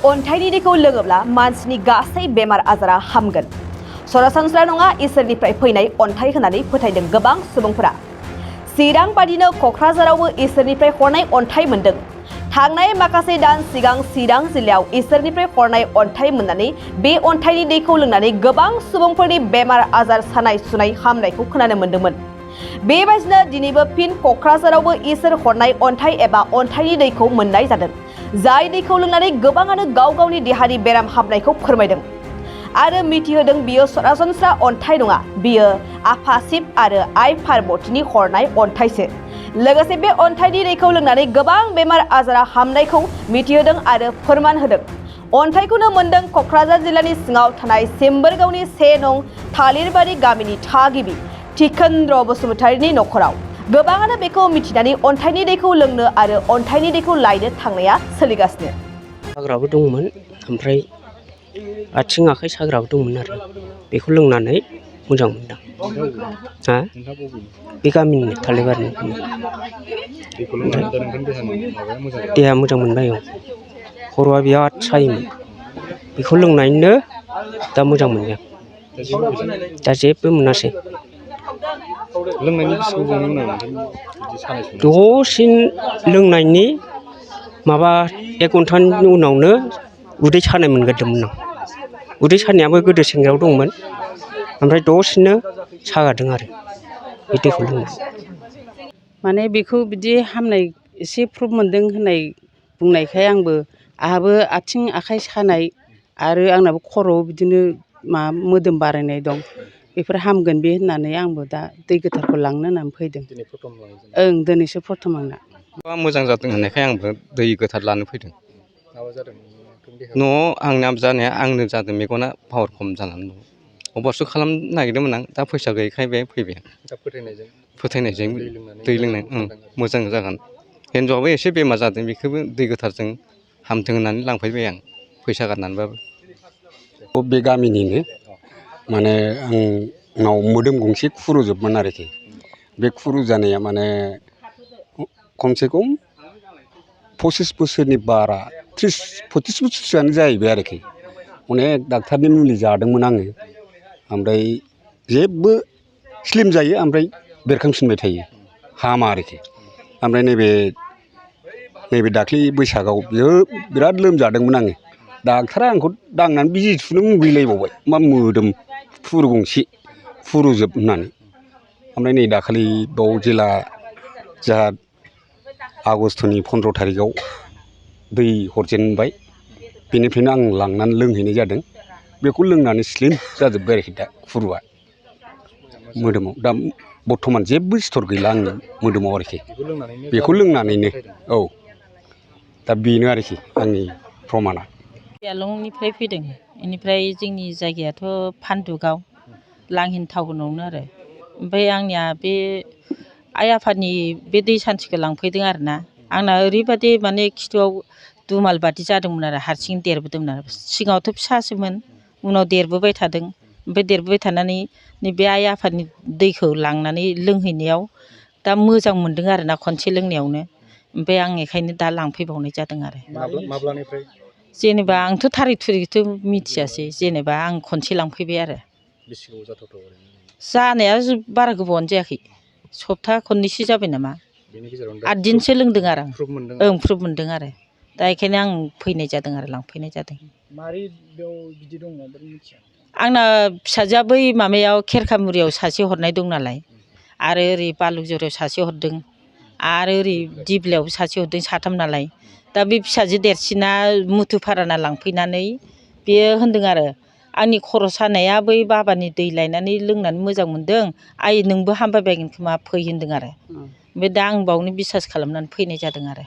अन्थाइनि दैखौ लोङोब्ला मानसिनि गासै बेमार आजारा हामगोन। सरासनस्रा नङा इसोरनिफ्राय फैनाय अन्थाइ होननानै फोथायदों गोबां सुबुंफोरा। चिरां बादिनो क'क्राझारावबो इसोरनिफ्राय हरनाय अन्थाइ मोनदों। थांनाय माखासे दान सिगां चिरां जिल्लायाव इसोरनिफ्राय हरनाय अन्थाइ मोननानै बे अन्थाइनि दैखौ लोंनानै गोबां सुबुंफोरनि बेमार आजार सानाय सुनाय हामनायखौ खोनानो मोन्दोंमोन। बेबायदिनो दिनैबो फिन क'क्राझारावबो इसोर हरनाय अन्थाइ एबा अन्थाइनि दैखौ मोननाय जादों। जाय दैखौ लोंनानै गोबाङानो गाव गावनि देहानि बेराम हामनायखौ फोरमायदों आरो मिथिहोदों बियो सरासनस्रा अन्थाइ नङा, बियो आफा शिब आरो आइ पार्बतीनि हरनाय अन्थाइसो। लोगोसे बे अन्थाइनि दैखौ लोंनानै गोबां बेमार आजारा हामनायखौ मिथिहोदों आरो फोरमान होदों। अन्थाइखौनो मोनदों क'क्राझार जिल्लानि सिङाव थानाय सेम्बोरगावनि 1 नं थालिरबारि गामिनि थागिबि टिकेन्द्र बसुमतारीनि न'खराव। गोबाङानो बेखौ मिथिनानै अन्थाइनि दैखौ लोंनो आरो अन्थाइनि दैखौ लायनो थांनाया सोलिगासिनो। साग्राबो दंमोन, ओमफ्राय आथिं आखाइ साग्राबो दंमोन आरो बेखौ लोंनानै मोजां मोनदां। हा? बे गामिनि थालिरबारिनि। देहा मोजां मोनबाय। खर'आ बिराद सायोमोन। बेखौ लोंनानैनो दा मोजां मोनबाय आं। दा जेबो मोनासै। दसेनो लोंनायनि माबा 1 घन्टानि उनावनो उदै सानाय मोनग्रोदोंमोन आं। उदै सानायाबो गोदो सेंग्रायाव दंमोन, ओमफ्राय दसेनो सागादों आरो बे दैखौ लोंनानै। माने बेखौ बिदि हामनाय एसे प्रुफ मोनदों होननाय बुंनायखाय आंहाबो आथिं आखाइ सानाय आरो आंनाबो खर'आव बिदिनो मोदोम बारायनाय दं, बेफोर हामगोन बे होननानै आंबो दा दै गोथारखौ लांनो होननानै फैदों। ओं, दिनैसो प्रथम आंना। मोजां जादों होननायखाय आंबो दै गोथार लानो फैदों। न'आव आंना जानाया आंनो जादों, मेगना पावार खम जानानै दं। अपारेसन खालामनो नागिरदोंमोन आं, दा फैसा गैयैखाय बे फैबाय आं। फोथायनायजों दै लोंनाय मोजां जागोन। हिन्जावआबो एसे बेमार जादों, बेखौबो दै गोथारजों हामथों होननानै लांफैबाय आं, फैसा गारनानैबाबो। बे गामिनिनो माने आंनाव मोदोम गंसे खुरुजोबमोन आरोखि। बे खुरु जानाया माने खमसे खम 25 बोसोरनि बारा 30-35 बोसोरसोआनो जाहैबाय आरोखि। अनेक डाक्टारनि मुलि जादोंमोन आङो, ओमफ्राय जेबो स्लिम जायो ओमफ्राय बेरखांफिनबाय थायो, हामा आरोखि। ओमफ्राय नैबे दाख्लै बैसागआव बिराद लोमजादोंमोन आङो। डाक्टारा आंखौ दांनानै बिजि थुनो मुगैलायबावबाय, मा मोदोम खुरु गंसे खुरुजोब होननानै। ओमफ्राय नै दाखालि बाव जेला जोंहा आगष्ट'नि 15 थारिखआव दै हरजेनबाय, बेनिफ्रायनो आं लांनानै लोंहैनाय जादों। बेखौ लोंनानै स्लिम जाजोब्बाय आरोखि दा खुरुआ मोदोमाव। दा बर्थमान जेबो सिथर गैला आंनि मोदोमाव आरोखि। बेखौ लोंनानैनो। औ, दा बेनो आरोखि आंनि प्रमाना। यालंनिफ्राय फैदों, बेनिफ्राय जोंनि जायगायाथ' फानदुगाव लांहिन टाउनावनो आरो। ओमफ्राय आंनिया बे आइ आफानि बे दै सान्थिखौ लांफैदों आरोना। आंना ओरैबादि माने खिथुआव दुमाल बादि जादोंमोन आरो, हारसिं देरबोदोंमोन आरो। सिगाङावथ' फिसासोमोन, उनाव देरबोबाय थादों। ओमफ्राय देरबोबाय थानानै नैबे आइ आफानि दैखौ लांनानै लोंहैनायाव दा मोजां मोनदों आरोना खनसे लोंनायावनो। ओमफ्राय आं बेखायनो दा लांफैबावनाय जादों आरो। माब्लानिफ्राय? जेनेबा आंथ' थारिख थुरिखथ' मिथियासै, जेनेबा आं खनसे लांफैबाय आरो। बेसे गोबाव जाथावथाव? जानाया बारा गोबावानो जायाखै, सप्ता खननैसो जाबाय नामा। 8 दिनसो लोंदों आरो आं। ओं, प्रुफ मोनदों आरो। दा बेखायनो आं फैनाय जादों आरो लांफैनाय जादों। मारै बेयाव बिदि दं होननानै मिथिया? आंना फिसाजोआ बै माबायाव खेरखामुरियाव सासे हरनाय दं नालाय, आरो ओरै बालुजरायाव सासे हरदों, आरो ओरै दिब्लायावबो सासे हरदों, साथाम नालाय। दा बे फिसाजो देरसिना मुथुफाराना लांफैनानै बेयो होनदों आरो, आंनि खर' सानाया बै बाबानि दै लायनानै लोंनानै मोजां मोनदों, आइ नोंबो हामबाय बायगोन खोमा फै होनदों आरो। ओमफ्राय दा आं बावनो बिसास खालामनानै फैनाय जादों आरो।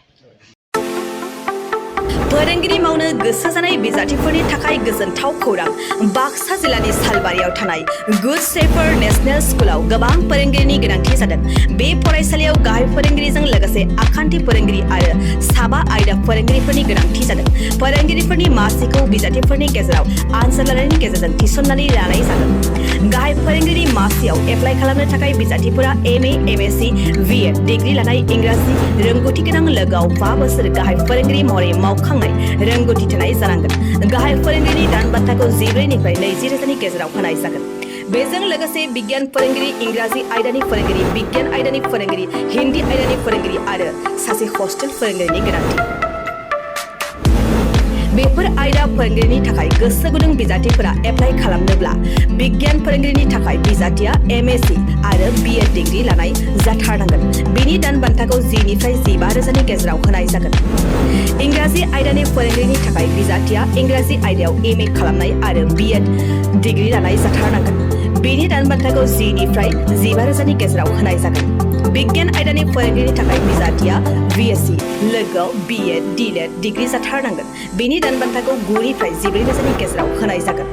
फोरोंगिरि मावनो गोसो जानाय बिजाथिफोरनि थाखाय गोजोनथाव खौरां। बाक्सा जिल्लानि सालबारियाव थानाय गुड शेफार्ड नेशनेल स्कुलाव गोबां फोरोंगिरिनि गोनांथि जादों। बे फरायसालियाव गाहाय फोरोंगिरिजों लोगोसे आखान्थि फोरोंगिरि आरो 7 आयदा फोरोंगिरिफोरनि गोनांथि जादों। फोरोंगिरिफोरनि मासिखौ बिजाथिफोरनि गेजेराव आनजाद लानायनि गेजेरजों थिसननानै लानाय जागोन। गाहाय फोरोंगिरि मासियाव एप्लाइ खालामनो थाखाय बिजाथिफोरा MA, MSc, BEd डिग्री लानाय, इंराजि रोंगौथि गोनां, लोगोआव 5 बोसोर गाहाय फोरोंगिरि महरै मावखां रोंनाय रोंगौथि थानाय जानांगोन। गाहाय फोरोंगिरिनि दान बान्थाखौ 14निफ्राय 20 रोजानि गेजेराव होनाय जागोन। बेजों लोगोसे बिगियान फोरोंगिरि, इंराजि आयदानि फोरोंगिरि, बिगियान आयदानि फोरोंगिरि, हिन्दी आयदानि फोरोंगिरि आरो सासे हस्टेल फोरोंगिरिनि गोनांथि। बेफोर आयदा फोरोंगिरिनि थाखाय गोसो गुदुं बिजाथिफोरा एप्लाइ खालामनोब्ला बिगियान फोरोंगिरिनि थाखाय बिजाथिया MSc आरो BEd डिग्री लानाय जाथारनांगोन। बेनि दान बान्थाखौ 10 निफ्राय 15 रोजानि गेजेराव होनाय जागोन। इंराजि आयदानि फोरोंगिरिनि थाखाय बिजाथिया इंराजि आयदायाव MA खालामनाय आरो BEd डिग्री लानाय जाथारनांगोन। बेनि दान बान्थाखौ 10 निफ्राय 15 रोजानि गेजेराव होनाय जागोन। बिगियान आयदानि फोरोंगिरिनि थाखाय बिजाथिया BSc लोगोआव BEd DLED डिग्री जाथारनांगोन। बेनि दान बान्थाखौ 9 निफ्राय 14 रोजानि गेजेराव होनाय जागोन।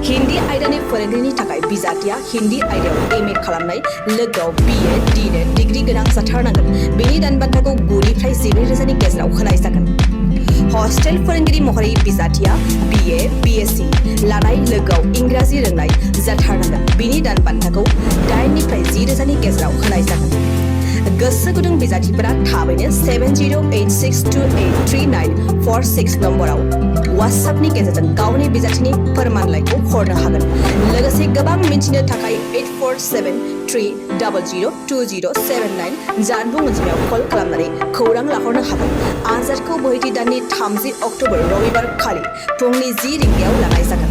हिन्दी आयदानि फोरोंगिरिनि थाखाय बिजाथिया हिन्दी आयदायाव MA खालामनाय लोगोआव BEd DLED डिग्री गोनां जाथारनांगोन। बेनि दान बान्थाखौ 9 निफ्राय 14 रोजानि गेजेराव होनाय जागोन। हस्टेल फोरोंगिरि महरै बिजाथिया BA BSc लानाय लोगोआव इंराजि रोंनाय जाथारनांगन। बिनि दान बान्थाखौ 8 निफ्राय 10 रोजानि गेजेराव होनाय जागोन। गोसो गुदुं बिजाथिफोरा थाबैनो 7086283946 नम्बराव WhatsAppनि गेजेरजों गावनि बिजाथिनि फोरमानलाइखौ हरनो हागोन। लोगोसे गोबां मिन्थिनो थाखाय 8473002079 जानबुं अनजिमायाव कल खालामनानै खौरां लाहरनो हागोन। आनजादखौ बोहैथि दाननि 30 अक्ट'बर रबिबार खालि फुंनि 10 रिंगायाव लानाय जागोन।